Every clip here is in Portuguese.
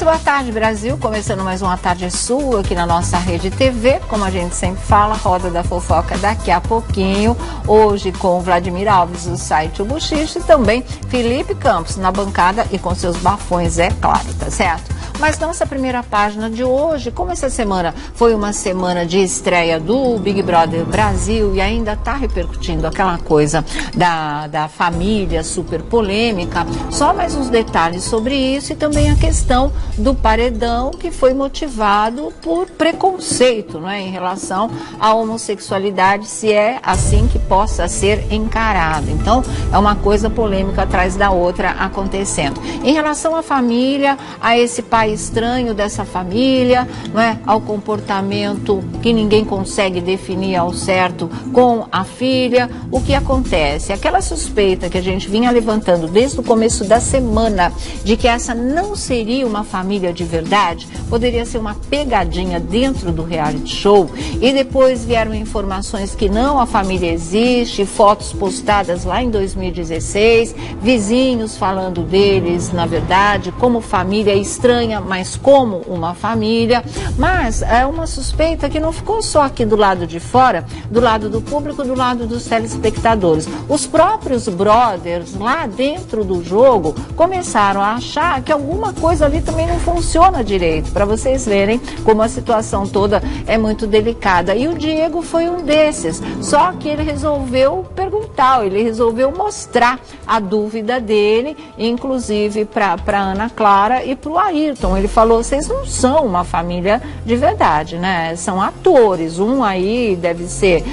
boa tarde, Brasil. Começando mais uma Tarde Sua aqui na nossa Rede TV. Como a gente sempre fala, Roda da Fofoca daqui a pouquinho. Hoje com Vladimir Alves, do site O Buchicho, e também Felipe Campos na bancada e com seus bafões, é claro, tá certo? Mas nossa primeira página de hoje, como essa semana foi uma semana de estreia do Big Brother Brasil e ainda está repercutindo aquela coisa da família super polêmica, só mais uns detalhes sobre isso e também a questão do paredão que foi motivado por preconceito, não é, em relação à homossexualidade, se é assim que possa ser encarado. Então, é uma coisa polêmica atrás da outra acontecendo. Em relação à família, a esse pai estranho dessa família, não é? Ao comportamento que ninguém consegue definir ao certo com a filha, o que acontece? Aquela suspeita que a gente vinha levantando desde o começo da semana de que essa não seria uma família de verdade, poderia ser uma pegadinha dentro do reality show, e depois vieram informações que não, a família existe, fotos postadas lá em 2016, vizinhos falando deles, na verdade, como família estranha, mas como uma família. Mas é uma suspeita que não ficou só aqui do lado de fora, do lado do público, do lado dos telespectadores. Os próprios brothers lá dentro do jogo começaram a achar que alguma coisa ali também não funciona direito, para vocês verem como a situação toda é muito delicada. E o Diego foi um desses, só que ele resolveu perguntar, ele resolveu mostrar a dúvida dele, inclusive para Ana Clara e para o Ayrton. Ele falou: vocês não são uma família de verdade, né? São atores. Um aí deve ser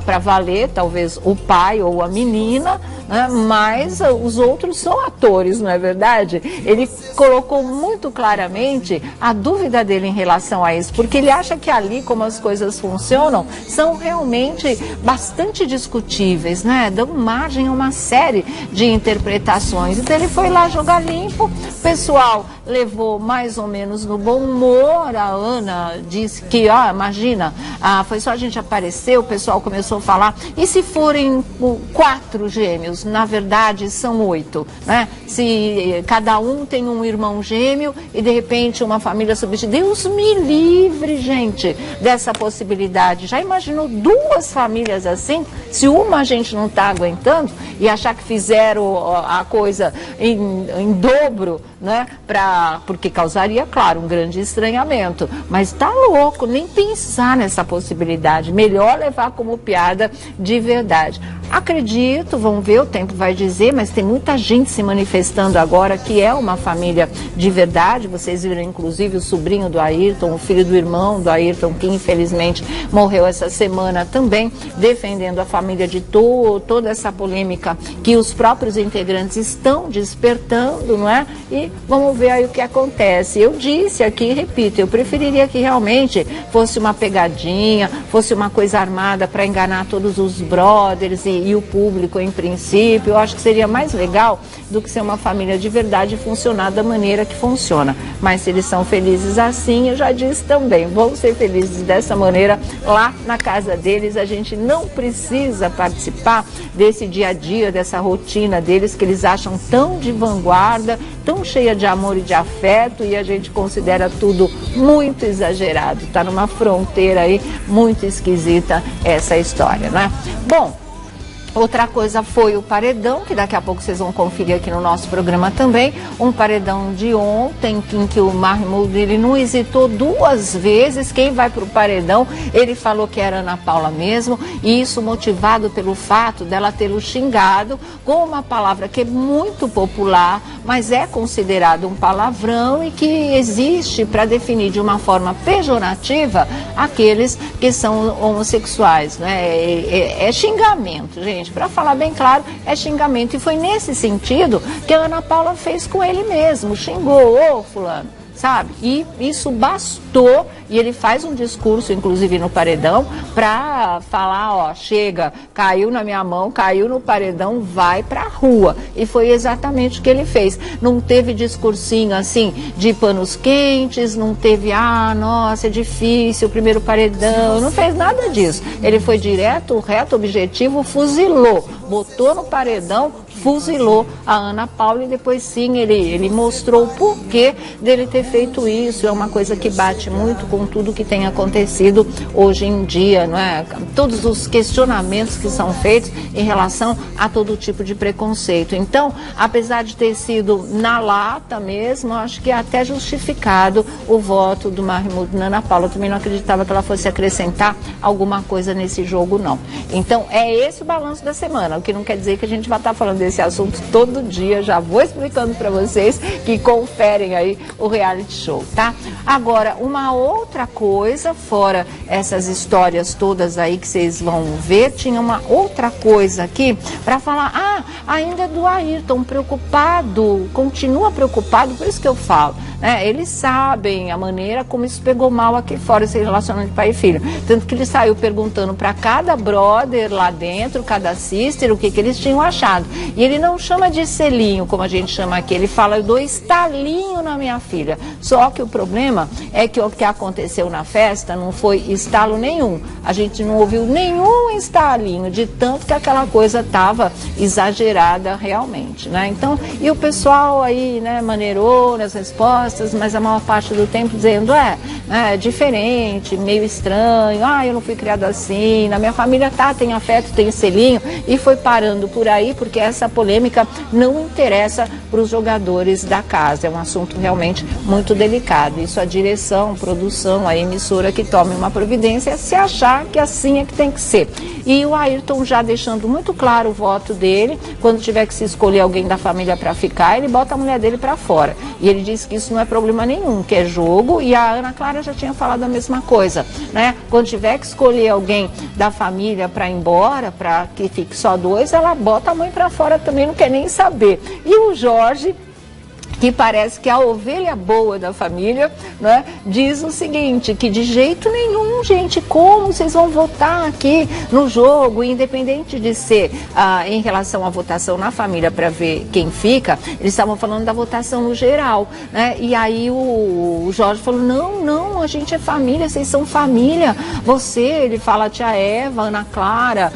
para valer, talvez o pai ou a menina, né? Mas os outros são atores, não é verdade? Ele colocou muito claramente a dúvida dele em relação a isso, porque ele acha que ali, como as coisas funcionam, são realmente bastante discutíveis, né? Dão margem a uma série de interpretações. Então ele foi lá jogar limpo, o pessoal levou mais ou menos no bom humor. A Ana disse que, imagina, foi só a gente aparecer, o pessoal começou a falar, e se forem 4 gêmeos? Na verdade são 8, né? Se cada um tem um irmão gêmeo e de repente uma família substitui. Deus me livre, gente, dessa possibilidade. Já imaginou 2 famílias assim? Se uma a gente não está aguentando e achar que fizeram a coisa em dobro, né? Porque causaria, claro, um grande estranhamento. Mas tá louco, nem pensar nessa possibilidade. Melhor levar como piada de verdade. Acredito, vamos ver, o tempo vai dizer, mas tem muita gente se manifestando agora que é uma família de verdade. Vocês viram, inclusive, o sobrinho do Ayrton, o filho do irmão do Ayrton, que infelizmente morreu essa semana também, defendendo a família de toda essa polêmica que os próprios integrantes estão despertando, não é? E vamos ver aí o que acontece. Eu disse aqui, repito, eu preferiria que realmente fosse uma pegadinha, fosse uma coisa armada para enganar todos os brothers e o público em princípio. Eu acho que seria mais legal do que ser uma família de verdade e funcionar da maneira que funciona. Mas se eles são felizes assim, eu já disse também, vão ser felizes dessa maneira lá na casa deles. A gente não precisa participar desse dia a dia, dessa rotina deles que eles acham tão de vanguarda, tão cheia de amor e de afeto, e a gente considera tudo muito exagerado. Está numa fronteira aí muito esquisita essa história, né? Bom, outra coisa foi o paredão, que daqui a pouco vocês vão conferir aqui no nosso programa também. Um paredão de ontem, em que o Mahmoud, ele não hesitou 2 vezes. Quem vai para o paredão, ele falou que era Ana Paula mesmo, e isso motivado pelo fato dela ter o xingado com uma palavra que é muito popular, mas é considerado um palavrão e que existe para definir de uma forma pejorativa aqueles que são homossexuais, né? É xingamento, gente. Para falar bem claro, é xingamento. E foi nesse sentido que a Ana Paula fez com ele mesmo. Xingou, ô fulano, sabe? E isso bastou, e ele faz um discurso, inclusive no paredão, para falar, chega, caiu na minha mão, caiu no paredão, vai pra rua. E foi exatamente o que ele fez. Não teve discursinho assim de panos quentes, não teve, nossa, é difícil, o primeiro paredão, não fez nada disso. Ele foi direto, reto, objetivo, fuzilou, botou no paredão fuzilou a Ana Paula e depois sim ele mostrou o porquê dele ter feito isso. É uma coisa que bate muito com tudo que tem acontecido hoje em dia, não é? Todos os questionamentos que são feitos em relação a todo tipo de preconceito. Então, apesar de ter sido na lata mesmo, acho que é até justificado o voto do Mahmoud na Ana Paula. Eu também não acreditava que ela fosse acrescentar alguma coisa nesse jogo, não. Então, é esse o balanço da semana, o que não quer dizer que a gente vai estar falando desse assunto todo dia. Já vou explicando para vocês que conferem aí o reality show, tá? Agora, uma outra coisa, fora essas histórias todas aí que vocês vão ver, tinha uma outra coisa aqui para falar, ainda do Ayrton, preocupado, continua preocupado, por isso que eu falo, né? Eles sabem a maneira como isso pegou mal aqui fora, esse relacionamento de pai e filho, tanto que ele saiu perguntando para cada brother lá dentro, cada sister, o que eles tinham achado, e ele não chama de selinho, como a gente chama aqui, ele fala, eu dou estalinho na minha filha, só que o problema é que o que aconteceu na festa não foi estalo nenhum, a gente não ouviu nenhum estalinho, de tanto que aquela coisa estava exagerada realmente, né? Então, e o pessoal aí, né, maneirou nas respostas, mas a maior parte do tempo dizendo, é diferente, meio estranho, eu não fui criado assim, na minha família tem afeto, tem selinho, e foi parando por aí, porque essa polêmica não interessa para os jogadores da casa, é um assunto realmente muito delicado, isso a direção, produção, a emissora que tome uma providência se achar que assim é que tem que ser. E o Ayrton já deixando muito claro o voto dele, quando tiver que se escolher alguém da família para ficar, ele bota a mulher dele para fora. E ele disse que isso não é problema nenhum, que é jogo, e a Ana Clara já tinha falado a mesma coisa, né? Quando tiver que escolher alguém da família para ir embora, para que fique só dois, ela bota a mãe para fora também, não quer nem saber. E o Jorge, que parece que a ovelha boa da família, né, diz o seguinte, que de jeito nenhum, gente, como vocês vão votar aqui no jogo, independente de ser em relação à votação na família para ver quem fica, eles estavam falando da votação no geral, né, e aí o Jorge falou, não, a gente é família, vocês são família, ele fala a tia Eva, Ana Clara,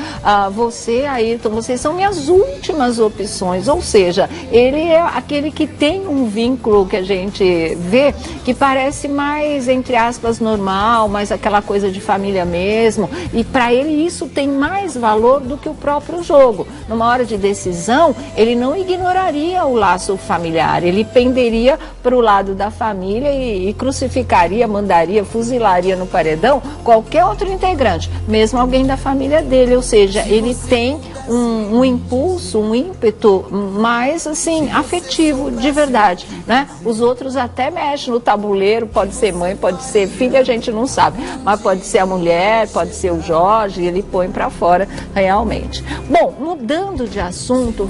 você, Ayrton, vocês são minhas últimas opções, ou seja, ele é aquele que tem um vínculo que a gente vê que parece mais, entre aspas, normal, mais aquela coisa de família mesmo, e para ele isso tem mais valor do que o próprio jogo. Numa hora de decisão, ele não ignoraria o laço familiar, ele penderia para o lado da família e crucificaria, mandaria, fuzilaria no paredão qualquer outro integrante, mesmo alguém da família dele, ou seja, ele tem um impulso, um ímpeto mais, assim, afetivo, de verdade, né? Os outros até mexem no tabuleiro, pode ser mãe, pode ser filha, a gente não sabe, mas pode ser a mulher, pode ser o Jorge, ele põe para fora realmente. Bom, mudando de assunto, vamos